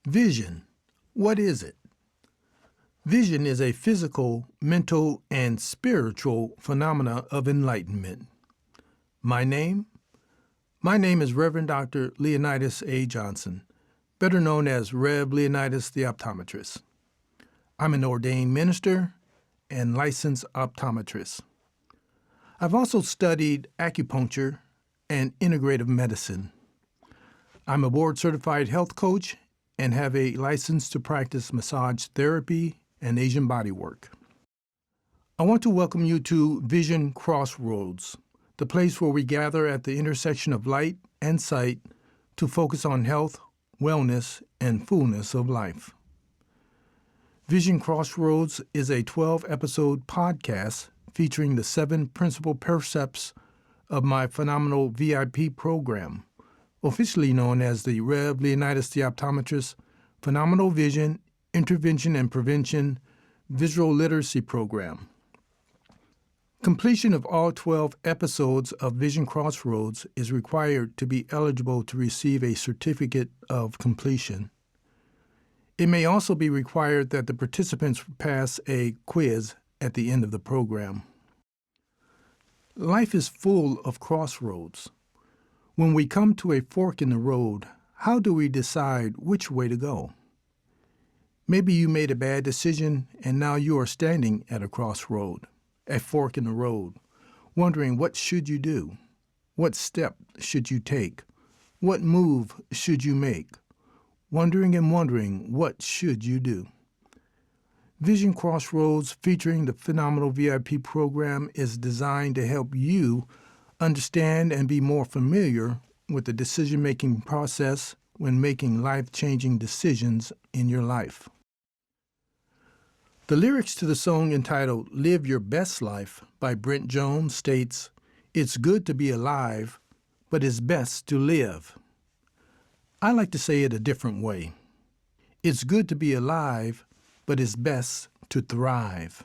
Vision. What is it? Vision is a physical, mental, and spiritual phenomena of enlightenment. My name? My name is Reverend Dr. Leonidas A. Johnson, better known as Rev. Leonidas the Optometrist. I'm an ordained minister and licensed optometrist. I've also studied acupuncture and integrative medicine. I'm a board-certified health coach and have a license to practice massage therapy and Asian bodywork. I want to welcome you to Vision Crossroads, the place where we gather at the intersection of light and sight to focus on health, wellness, and fullness of life. Vision Crossroads is a 12-episode podcast featuring the 7 principal percepts of my phenomenal VIP program, officially known as the Rev. Leonidas the Optometrist Phenomenal Vision, Intervention and Prevention Visual Literacy Program. Completion of all 12 episodes of Vision Crossroads is required to be eligible to receive a certificate of completion. It may also be required that the participants pass a quiz at the end of the program. Life is full of crossroads. When we come to a fork in the road, how do we decide which way to go? Maybe you made a bad decision and now you are standing at a crossroad, a fork in the road, wondering what should you do? What step should you take? What move should you make? Wondering and wondering, what should you do? Vision Crossroads, featuring the Phenomenal VIP program, is designed to help you understand and be more familiar with the decision-making process when making life-changing decisions in your life. The lyrics to the song entitled Live Your Best Life by Brent Jones states, "It's good to be alive, but it's best to live." I like to say it a different way. It's good to be alive, but it's best to thrive.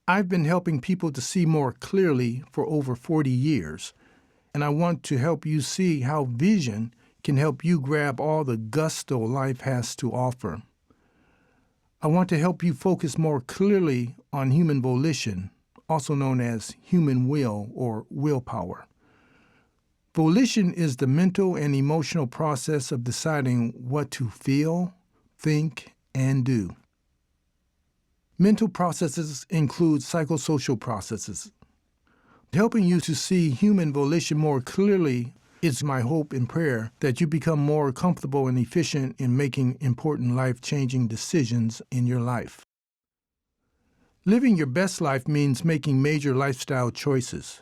I've been helping people to see more clearly for over 40 years, and I want to help you see how vision can help you grab all the gusto life has to offer. I want to help you focus more clearly on human volition, also known as human will or willpower. Volition is the mental and emotional process of deciding what to feel, think, and do. Mental processes include psychosocial processes. Helping you to see human volition more clearly is my hope and prayer that you become more comfortable and efficient in making important life-changing decisions in your life. Living your best life means making major lifestyle choices.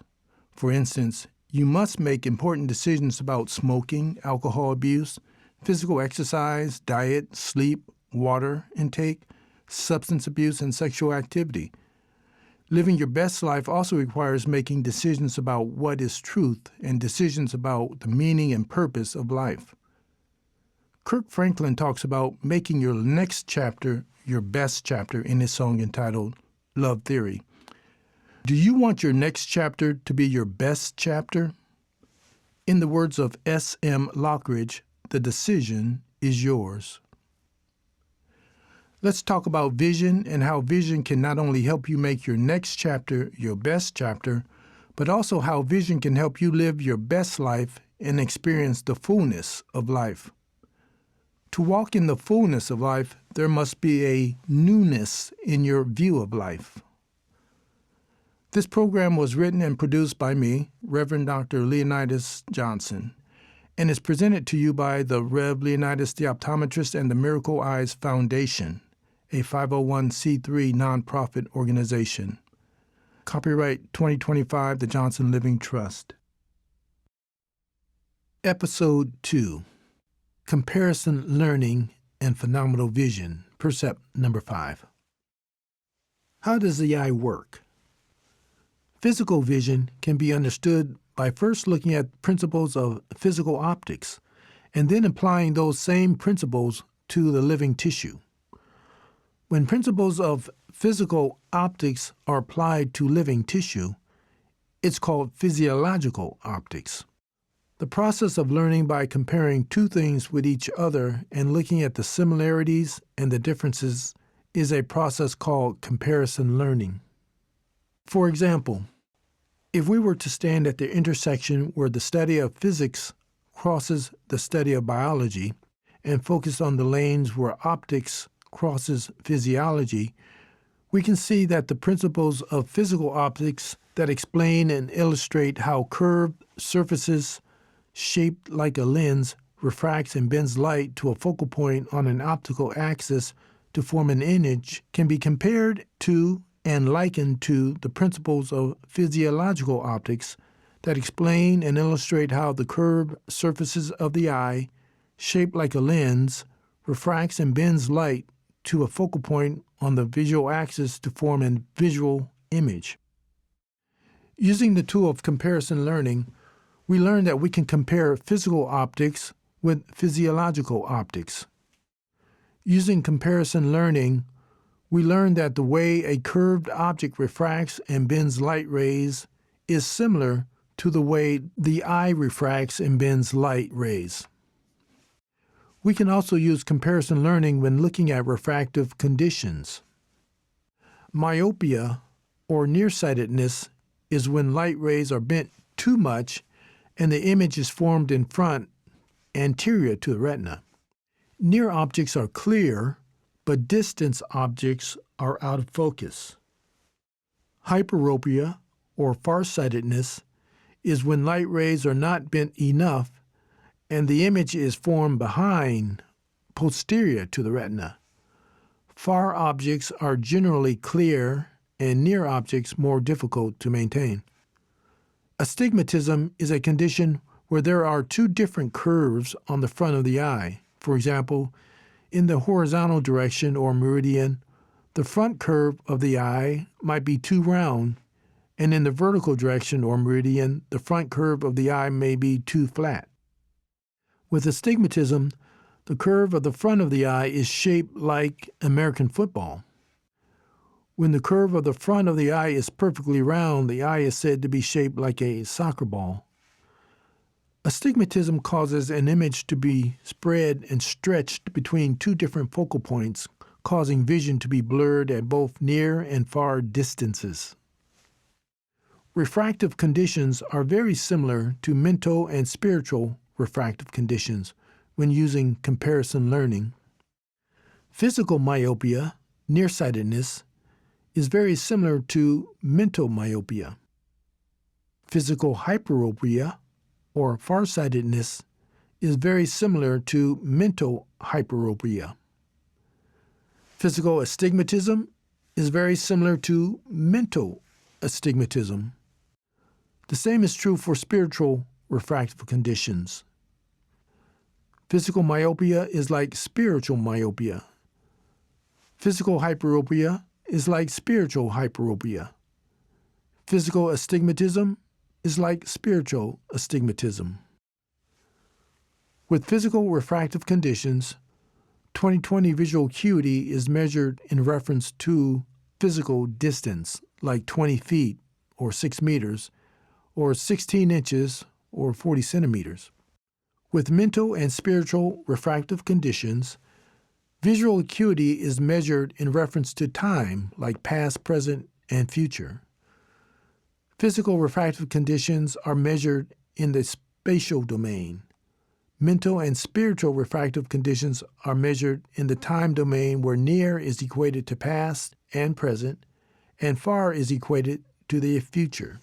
For instance, you must make important decisions about smoking, alcohol abuse, physical exercise, diet, sleep, water intake, substance abuse, and sexual activity. Living your best life also requires making decisions about what is truth and decisions about the meaning and purpose of life. Kirk Franklin talks about making your next chapter your best chapter in his song entitled Love Theory. Do you want your next chapter to be your best chapter? In the words of S.M. Lockridge, the decision is yours. Let's talk about vision and how vision can not only help you make your next chapter your best chapter, but also how vision can help you live your best life and experience the fullness of life. To walk in the fullness of life, there must be a newness in your view of life. This program was written and produced by me, Reverend Dr. Leonidas Johnson, and is presented to you by the Rev. Leonidas the Optometrist and the Miracle Eyes Foundation, a 501c3 nonprofit organization. Copyright 2025, the Johnson Living Trust. Episode 2, Comparison Learning and Phenomenal Vision, Percept number 5. How does the eye work? Physical vision can be understood by first looking at principles of physical optics and then applying those same principles to the living tissue. When principles of physical optics are applied to living tissue, it's called physiological optics. The process of learning by comparing two things with each other and looking at the similarities and the differences is a process called comparison learning. For example, if we were to stand at the intersection where the study of physics crosses the study of biology and focus on the lanes where optics crosses physiology, we can see that the principles of physical optics that explain and illustrate how curved surfaces shaped like a lens refracts and bends light to a focal point on an optical axis to form an image can be compared to and likened to the principles of physiological optics that explain and illustrate how the curved surfaces of the eye, shaped like a lens, refracts and bends light to a focal point on the visual axis to form a visual image. Using the tool of comparison learning, we learn that we can compare physical optics with physiological optics. Using comparison learning, we learn that the way a curved object refracts and bends light rays is similar to the way the eye refracts and bends light rays. We can also use comparison learning when looking at refractive conditions. Myopia, or nearsightedness, is when light rays are bent too much and the image is formed in front, anterior to the retina. Near objects are clear, but distant objects are out of focus. Hyperopia, or farsightedness, is when light rays are not bent enough and the image is formed behind, posterior to the retina. Far objects are generally clear and near objects more difficult to maintain. Astigmatism is a condition where there are two different curves on the front of the eye. For example, in the horizontal direction or meridian, the front curve of the eye might be too round, and in the vertical direction or meridian, the front curve of the eye may be too flat. With astigmatism, the curve of the front of the eye is shaped like American football. When the curve of the front of the eye is perfectly round, the eye is said to be shaped like a soccer ball. Astigmatism causes an image to be spread and stretched between two different focal points, causing vision to be blurred at both near and far distances. Refractive conditions are very similar to mental and spiritual refractive conditions when using comparison learning. Physical myopia, nearsightedness, is very similar to mental myopia. Physical hyperopia, or farsightedness, is very similar to mental hyperopia. Physical astigmatism is very similar to mental astigmatism. The same is true for spiritual refractive conditions. Physical myopia is like spiritual myopia. Physical hyperopia is like spiritual hyperopia. Physical astigmatism is like spiritual astigmatism. With physical refractive conditions, 20/20 visual acuity is measured in reference to physical distance, like 20 feet or 6 meters, or 16 inches or 40 centimeters. With mental and spiritual refractive conditions, visual acuity is measured in reference to time, like past, present, and future. Physical refractive conditions are measured in the spatial domain. Mental and spiritual refractive conditions are measured in the time domain where near is equated to past and present, and far is equated to the future.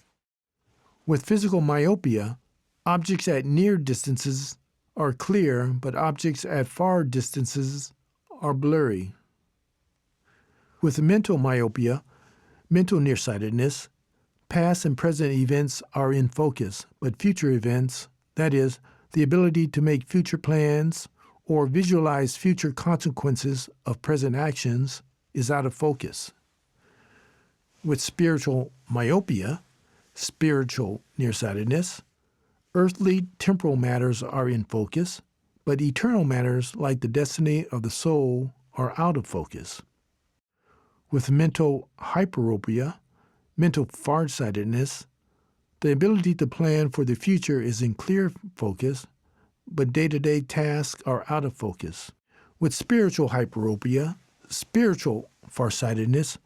With physical myopia, objects at near distances are clear, but objects at far distances are blurry. With mental myopia, mental nearsightedness, past and present events are in focus, but future events, that is, the ability to make future plans or visualize future consequences of present actions, is out of focus. With spiritual myopia, spiritual nearsightedness, earthly temporal matters are in focus, but eternal matters like the destiny of the soul are out of focus. With mental hyperopia, mental farsightedness, The ability to plan for the future is in clear focus, but day-to-day tasks are out of focus. With spiritual hyperopia, spiritual farsightedness,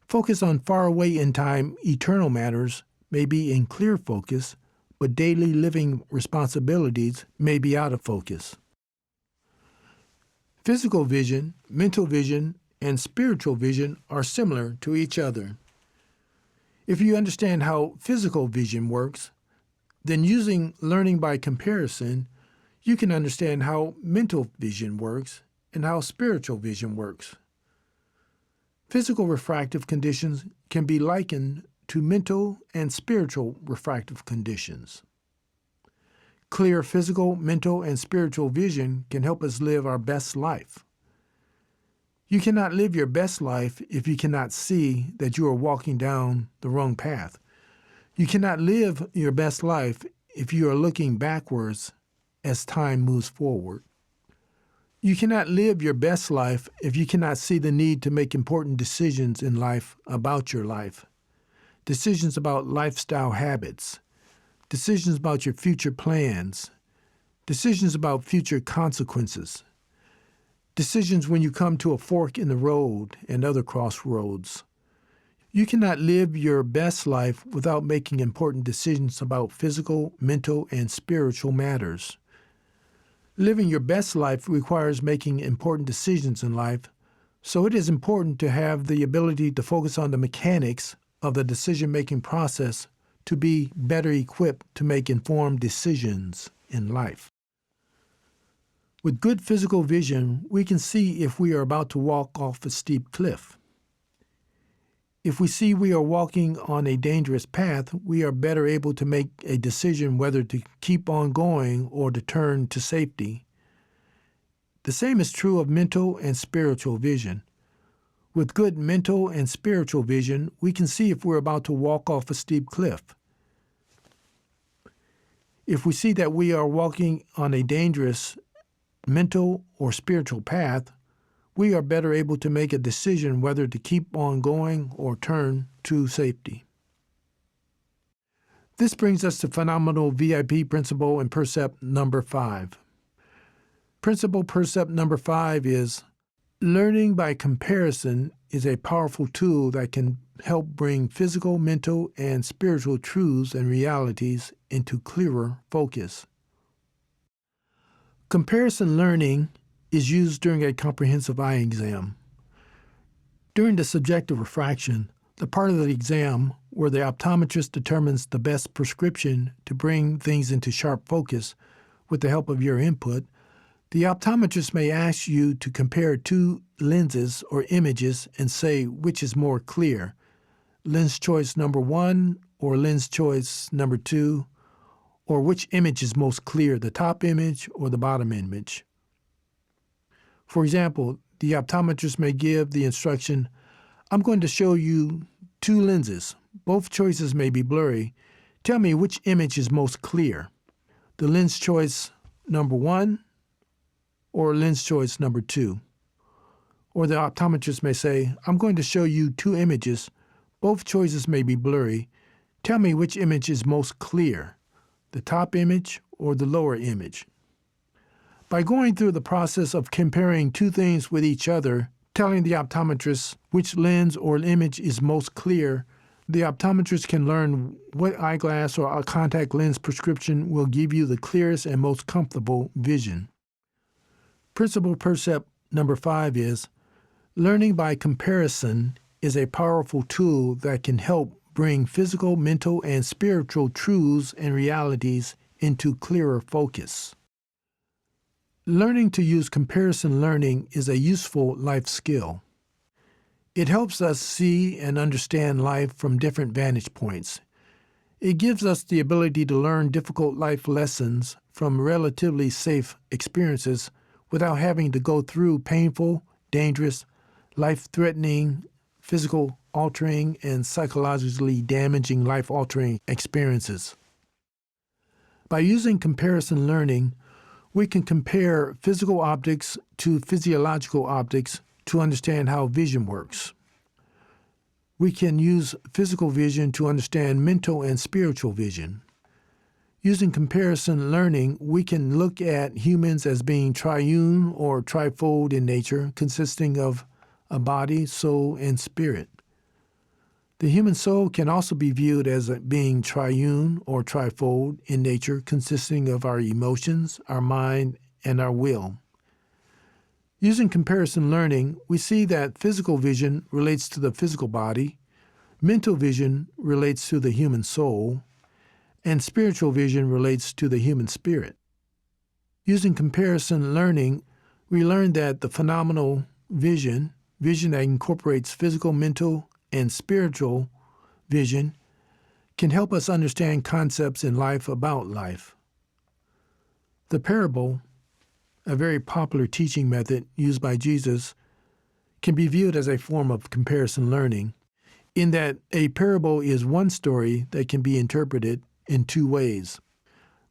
focus on far away in time eternal matters may be in clear focus, but daily living responsibilities may be out of focus. Physical vision, mental vision, and spiritual vision are similar to each other. If you understand how physical vision works, then using learning by comparison, you can understand how mental vision works and how spiritual vision works. Physical refractive conditions can be likened to mental and spiritual refractive conditions. Clear physical, mental, and spiritual vision can help us live our best life. You cannot live your best life if you cannot see that you are walking down the wrong path. You cannot live your best life if you are looking backwards as time moves forward. You cannot live your best life if you cannot see the need to make important decisions in life about your life. Decisions about lifestyle habits, decisions about your future plans, decisions about future consequences, decisions when you come to a fork in the road and other crossroads. You cannot live your best life without making important decisions about physical, mental, and spiritual matters. Living your best life requires making important decisions in life, so it is important to have the ability to focus on the mechanics of the decision-making process to be better equipped to make informed decisions in life. With good physical vision, we can see if we are about to walk off a steep cliff. If we see we are walking on a dangerous path, we are better able to make a decision whether to keep on going or to turn to safety. The same is true of mental and spiritual vision. With good mental and spiritual vision, we can see if we're about to walk off a steep cliff. If we see that we are walking on a dangerous mental or spiritual path, we are better able to make a decision whether to keep on going or turn to safety. This brings us to phenomenal VIP principle and percept number 5. Principle percept number 5 is learning by comparison is a powerful tool that can help bring physical, mental, and spiritual truths and realities into clearer focus. Comparison learning is used during a comprehensive eye exam. During the subjective refraction, the part of the exam where the optometrist determines the best prescription to bring things into sharp focus with the help of your input, the optometrist may ask you to compare two lenses or images and say which is more clear, lens choice number 1 or lens choice number 2, or which image is most clear, the top image or the bottom image. For example, the optometrist may give the instruction, I'm going to show you two lenses. Both choices may be blurry. Tell me which image is most clear, the lens choice number 1 or lens choice number 2. Or the optometrist may say, I'm going to show you two images. Both choices may be blurry. Tell me which image is most clear, the top image or the lower image. By going through the process of comparing two things with each other, telling the optometrist which lens or image is most clear, the optometrist can learn what eyeglass or a contact lens prescription will give you the clearest and most comfortable vision. Principle percept number 5 is learning by comparison is a powerful tool that can help bring physical, mental, and spiritual truths and realities into clearer focus. Learning to use comparison learning is a useful life skill. It helps us see and understand life from different vantage points. It gives us the ability to learn difficult life lessons from relatively safe experiences without having to go through painful, dangerous, life-threatening, physical-altering, and psychologically damaging life-altering experiences. By using comparison learning, we can compare physical objects to physiological objects to understand how vision works. We can use physical vision to understand mental and spiritual vision. Using comparison learning, we can look at humans as being triune or trifold in nature, consisting of a body, soul, and spirit. The human soul can also be viewed as being triune or trifold in nature, consisting of our emotions, our mind, and our will. Using comparison learning, we see that physical vision relates to the physical body, mental vision relates to the human soul, and spiritual vision relates to the human spirit. Using comparison learning, we learn that the phenomenal vision that incorporates physical, mental, and spiritual vision, can help us understand concepts in life about life. The parable, a very popular teaching method used by Jesus, can be viewed as a form of comparison learning, in that a parable is one story that can be interpreted in two ways.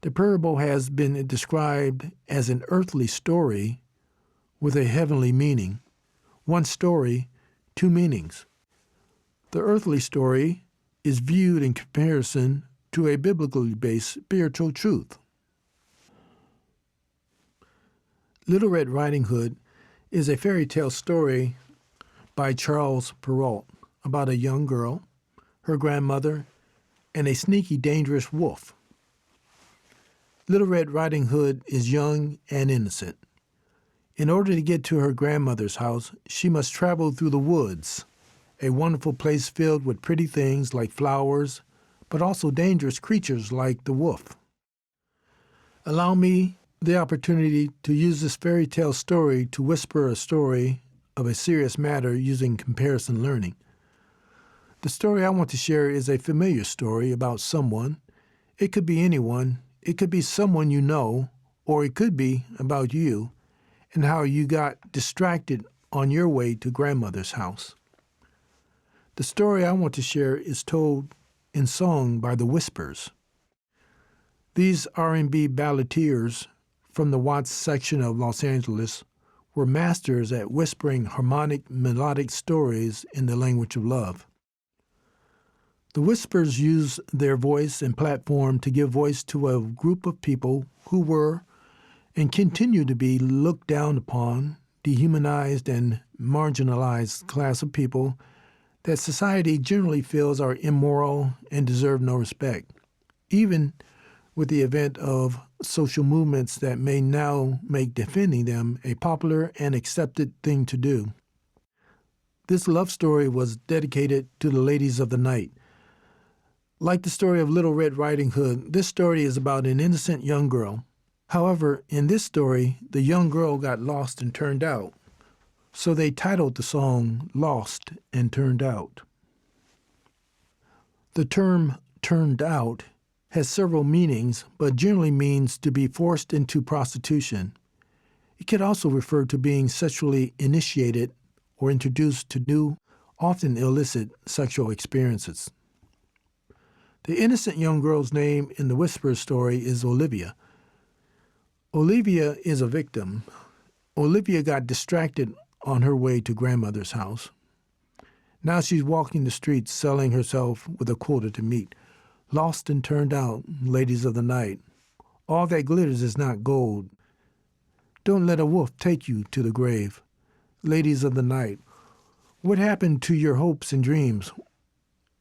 The parable has been described as an earthly story with a heavenly meaning. One story, two meanings. The earthly story is viewed in comparison to a biblically based spiritual truth. Little Red Riding Hood is a fairy tale story by Charles Perrault about a young girl, her grandmother, and a sneaky, dangerous wolf. Little Red Riding Hood is young and innocent. In order to get to her grandmother's house, she must travel through the woods, a wonderful place filled with pretty things like flowers, but also dangerous creatures like the wolf. Allow me the opportunity to use this fairy tale story to whisper a story of a serious matter using comparison learning. The story I want to share is a familiar story about someone. It could be anyone. It could be someone you know, or it could be about you and how you got distracted on your way to grandmother's house. The story I want to share is told in song by the Whispers. These R&B balladeers from the Watts section of Los Angeles were masters at whispering harmonic, melodic stories in the language of love. The Whispers use their voice and platform to give voice to a group of people who were and continue to be looked down upon, dehumanized, and marginalized class of people that society generally feels are immoral and deserve no respect, even with the advent of social movements that may now make defending them a popular and accepted thing to do. This love story was dedicated to the ladies of the night. Like the story of Little Red Riding Hood, this story is about an innocent young girl. However, in this story, the young girl got lost and turned out. So they titled the song Lost and Turned Out. The term turned out has several meanings, but generally means to be forced into prostitution. It could also refer to being sexually initiated or introduced to new, often illicit sexual experiences. The innocent young girl's name in the Whisper story is Olivia. Olivia is a victim. Olivia got distracted on her way to grandmother's house. Now she's walking the streets selling herself with a quota to meet. Lost and turned out, ladies of the night. All that glitters is not gold. Don't let a wolf take you to the grave. Ladies of the night, what happened to your hopes and dreams?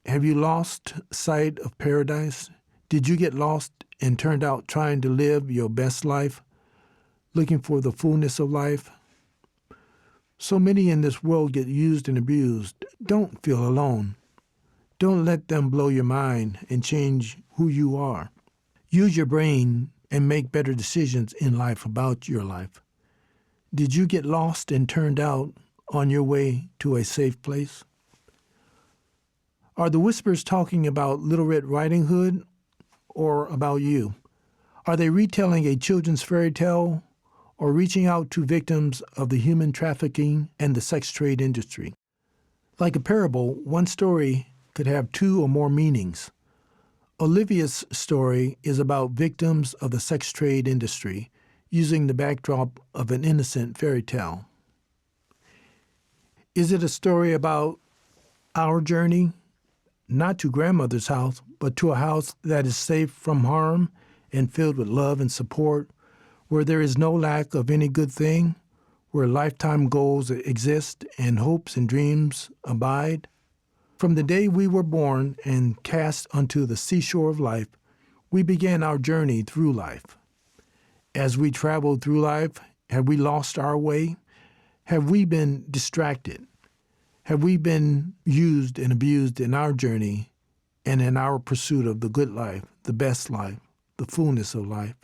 Have you lost sight of paradise? Did you get lost and turned out trying to live your best life, looking for the fullness of life? So many in this world get used and abused. Don't feel alone. Don't let them blow your mind and change who you are. Use your brain and make better decisions in life about your life. Did you get lost and turned out on your way to a safe place? Are the Whispers talking about Little Red Riding Hood or about you? Are they retelling a children's fairy tale or reaching out to victims of the human trafficking and the sex trade industry? Like a parable, one story could have two or more meanings. Olivia's story is about victims of the sex trade industry, using the backdrop of an innocent fairy tale. Is it a story about Our journey, not to grandmother's house, but to a house that is safe from harm and filled with love and support, where there is no lack of any good thing, where lifetime goals exist and hopes and dreams abide. From the day we were born and cast onto the seashore of life, we began our journey through life. As we traveled through life, have we lost our way? Have we been distracted? Have we been used and abused in our journey and in our pursuit of the good life, the best life, the fullness of life?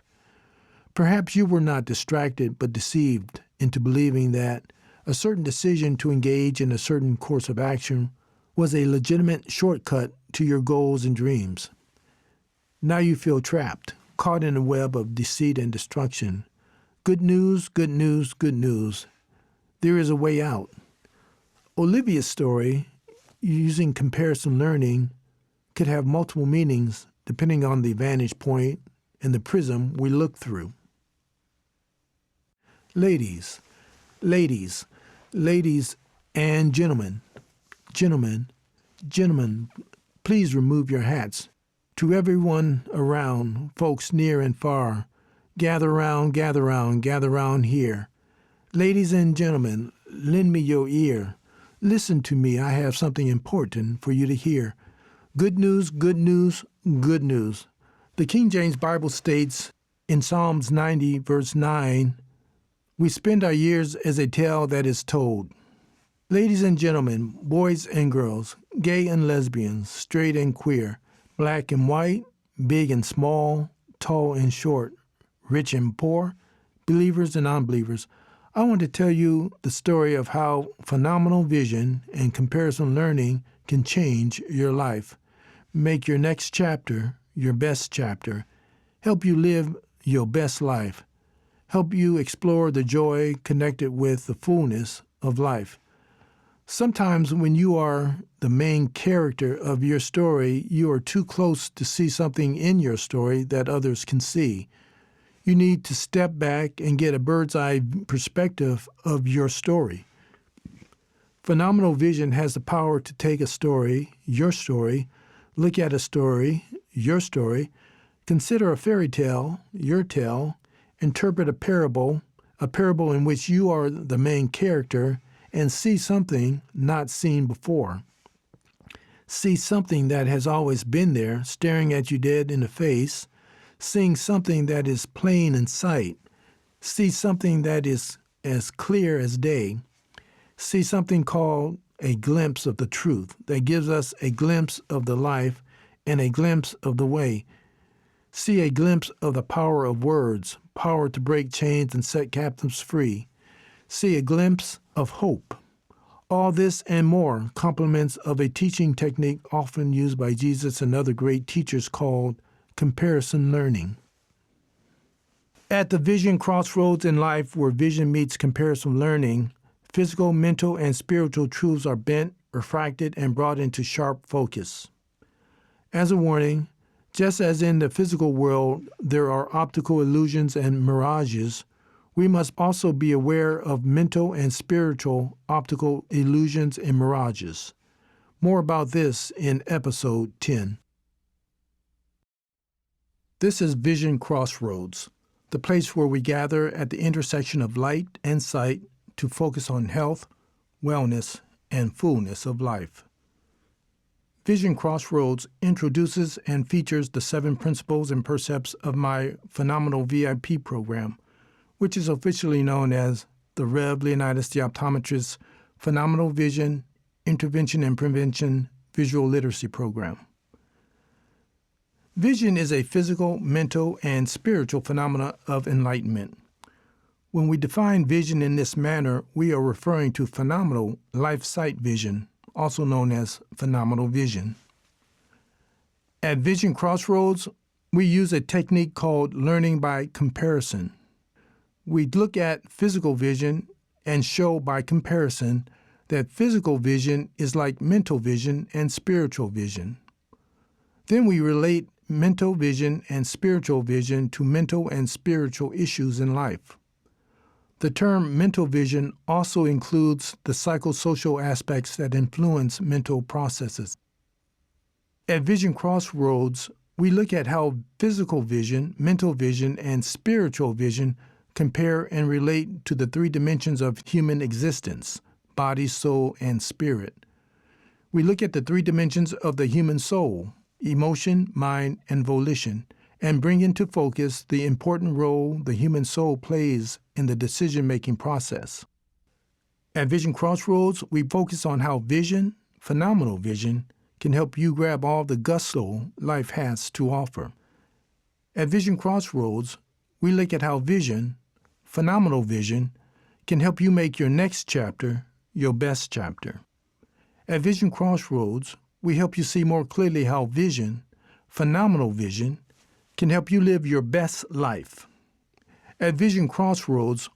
Perhaps you were not distracted but deceived into believing that a certain decision to engage in a certain course of action was a legitimate shortcut to your goals and dreams. Now you feel trapped, caught in a web of deceit and destruction. Good news, good news, good news. There is a way out. Olivia's story, using comparison learning, could have multiple meanings depending on the vantage point and the prism we look through. Ladies, and gentlemen, please remove your hats. To everyone around, folks near and far, gather round here. Ladies and gentlemen, lend me your ear. Listen to me, I have something important for you to hear. Good news, good news, good news. The King James Bible states in Psalms 90, verse 9, "We spend our years as a tale that is told." Ladies and gentlemen, boys and girls, gay and lesbians, straight and queer, black and white, big and small, tall and short, rich and poor, believers and unbelievers, I want to tell you the story of how phenomenal vision and comparison learning can change your life, make your next chapter your best chapter, help you live your best life, help you explore the joy connected with the fullness of life. Sometimes when you are the main character of your story, you are too close to see something in your story that others can see. You need to step back and get a bird's eye perspective of your story. Phenomenal vision has the power to take a story, your story, look at a story, your story, consider a fairy tale, your tale, interpret a parable in which you are the main character, and see something not seen before. See something that has always been there, staring at you dead in the face, seeing something that is plain in sight, see something that is as clear as day, see something called a glimpse of the truth that gives us a glimpse of the life and a glimpse of the way. See a glimpse of the power of words, power to break chains and set captives free. See a glimpse of hope. All this and more complements of a teaching technique often used by Jesus and other great teachers called comparison learning. At the vision crossroads in life where vision meets comparison learning, physical, mental, and spiritual truths are bent, refracted, and brought into sharp focus. As a warning, just as in the physical world there are optical illusions and mirages, we must also be aware of mental and spiritual optical illusions and mirages. More about this in episode 10. This is Vision Crossroads, the place where we gather at the intersection of light and sight to focus on health, wellness, and fullness of life. Vision Crossroads introduces and features the 7 principles and percepts of my phenomenal VIP program, which is officially known as the Rev. Leonidas the Optometrist's Phenomenal Vision Intervention and Prevention Visual Literacy Program. Vision is a physical, mental, and spiritual phenomena of enlightenment. When we define vision in this manner, we are referring to phenomenal life-sight vision, also known as phenomenal vision. At Vision Crossroads, we use a technique called learning by comparison. We look at physical vision and show by comparison that physical vision is like mental vision and spiritual vision. Then we relate mental vision and spiritual vision to mental and spiritual issues in life. The term mental vision also includes the psychosocial aspects that influence mental processes. At Vision Crossroads, we look at how physical vision, mental vision, and spiritual vision compare and relate to the three dimensions of human existence: body, soul, and spirit. We look at the three dimensions of the human soul: emotion, mind, and volition, and bring into focus the important role the human soul plays in the decision-making process. At Vision Crossroads, we focus on how vision, phenomenal vision, can help you grab all the gusto life has to offer. At Vision Crossroads, we look at how vision, phenomenal vision, can help you make your next chapter your best chapter. At Vision Crossroads, we help you see more clearly how vision, phenomenal vision, can help you live your best life. At Vision Crossroads,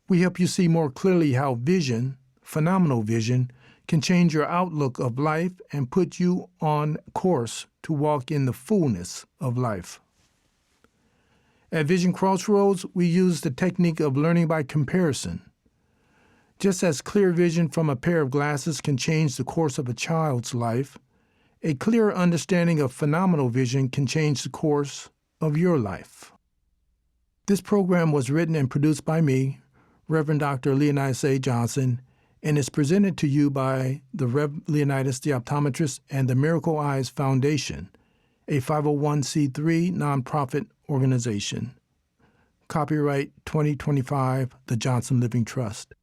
we help you see more clearly how vision, phenomenal vision, can change your outlook of life and put you on course to walk in the fullness of life. At Vision Crossroads, we use the technique of learning by comparison. Just as clear vision from a pair of glasses can change the course of a child's life, a clear understanding of phenomenal vision can change the course of your life. This program was written and produced by me, Reverend Dr. Leonidas A. Johnson, and is presented to you by the Rev. Leonidas the Optometrist and the Miracle Eyes Foundation, a 501c3 nonprofit organization. Copyright 2025, the Johnson Living Trust.